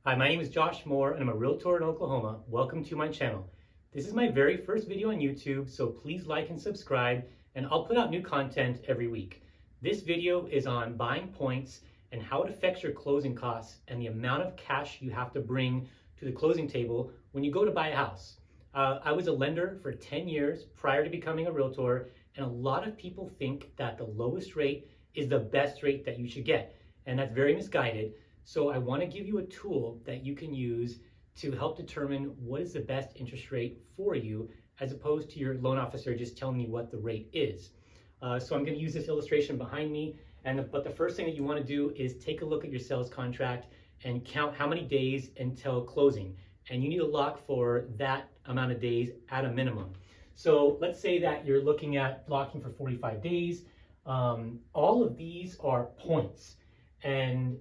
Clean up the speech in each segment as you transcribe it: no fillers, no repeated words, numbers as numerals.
Hi, my name is Josh Moore and I'm a realtor in Oklahoma. Welcome to my channel. This is my very first video on YouTube, so please like and subscribe, and I'll put out new content every week. This video is on buying points and how it affects your closing costs and the amount of cash you have to bring to the closing table when you go to buy a house. I was a lender for 10 years prior to becoming a realtor, and a lot of people think that the lowest rate is the best rate that you should get, and that's very misguided. So I want to give you a tool that you can use to help determine what is the best interest rate for you, as opposed to your loan officer just telling you what the rate is. So I'm going to use this illustration behind me, but the first thing that you want to do is take a look at your sales contract and count how many days until closing. And you need to lock for that amount of days at a minimum. So let's say that you're looking at locking for 45 days. All of these are points, and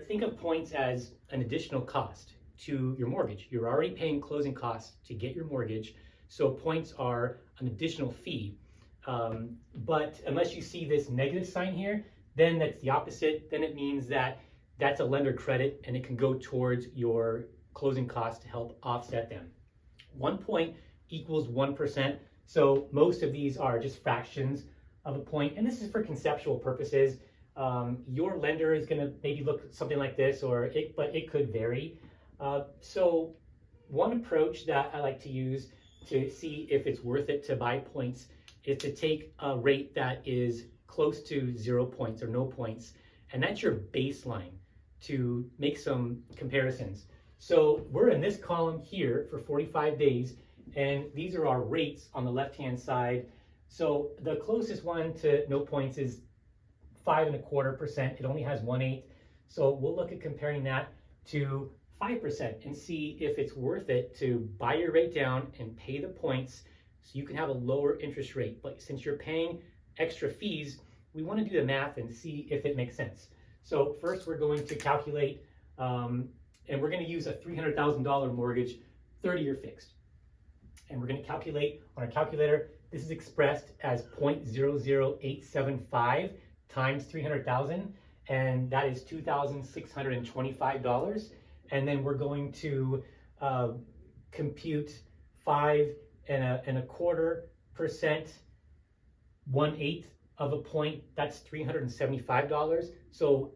think of points as an additional cost to your mortgage. You're already paying closing costs to get your mortgage, so points are an additional fee. But unless you see this negative sign here, then that's the opposite. Then it means that that's a lender credit and it can go towards your closing costs to help offset them. 1 point equals 1%. So most of these are just fractions of a point, and this is for conceptual purposes. Your lender is going to maybe look something like this, but it could vary. So one approach that I like to use to see if it's worth it to buy points is to take a rate that is close to 0 points or no points, and that's your baseline to make some comparisons. So we're in this column here for 45 days, and these are our rates on the left-hand side. So the closest one to no points is 5.25%. It only has 1/8. So we'll look at comparing that to 5% and see if it's worth it to buy your rate down and pay the points so you can have a lower interest rate. But since you're paying extra fees, we want to do the math and see if it makes sense. So first we're going to calculate, and we're going to use a $300,000 mortgage, 30-year fixed. And we're going to calculate on our calculator. This is expressed as 0.00875 times 300,000, and that is $2,625. And then we're going to compute 5.25%, 1/8 of a point. That's $375. So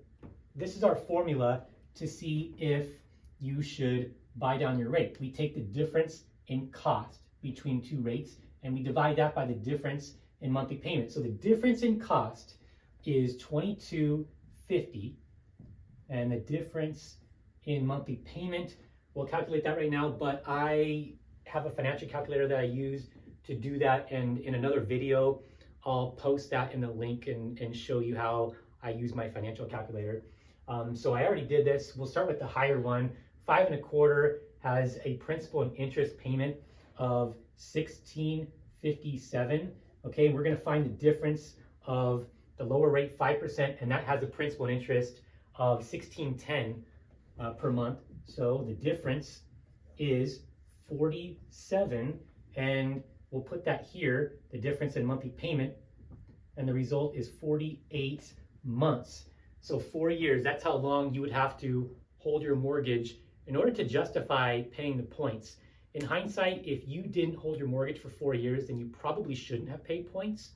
this is our formula to see if you should buy down your rate. We take the difference in cost between two rates and we divide that by the difference in monthly payment. So the difference in cost is $22.50, and the difference in monthly payment, we'll calculate that right now, but I have a financial calculator that I use to do that, and in another video I'll post that in the link and show you how I use my financial calculator. So I already did this. We'll start with the higher one. 5.25 has a principal and interest payment of $16.57. Okay, we're going to find the difference of the lower rate, 5%, and that has a principal and interest of $16.10 per month. So the difference is 47, and we'll put that here, the difference in monthly payment, and the result is 48 months. So 4 years, that's how long you would have to hold your mortgage in order to justify paying the points. In hindsight, if you didn't hold your mortgage for 4 years, then you probably shouldn't have paid points.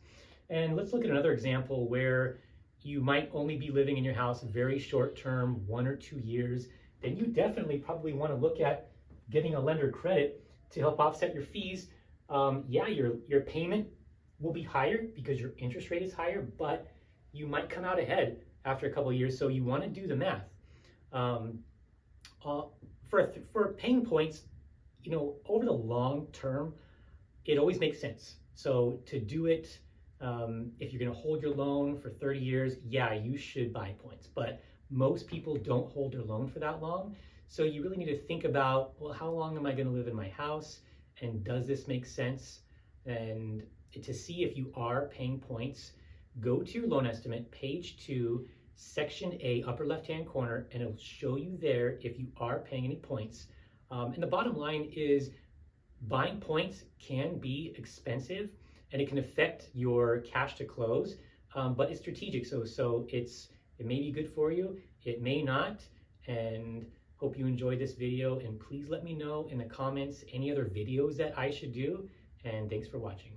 And let's look at another example where you might only be living in your house very short term, 1 or 2 years. Then you definitely probably want to look at getting a lender credit to help offset your fees. Yeah, your payment will be higher because your interest rate is higher, but you might come out ahead after a couple of years. So you want to do the math. For paying points, over the long term, it always makes sense. So to do it, if you're going to hold your loan for 30 years, yeah, you should buy points. But most people don't hold their loan for that long. So you really need to think about, well, how long am I going to live in my house? And does this make sense? And to see if you are paying points, go to your loan estimate, page 2, section A, upper left-hand corner, and it'll show you there if you are paying any points. And the bottom line is buying points can be expensive and it can affect your cash to close, but it's strategic. So it may be good for you, it may not, and Hope you enjoyed this video, and please let me know in the comments any other videos that I should do, and thanks for watching.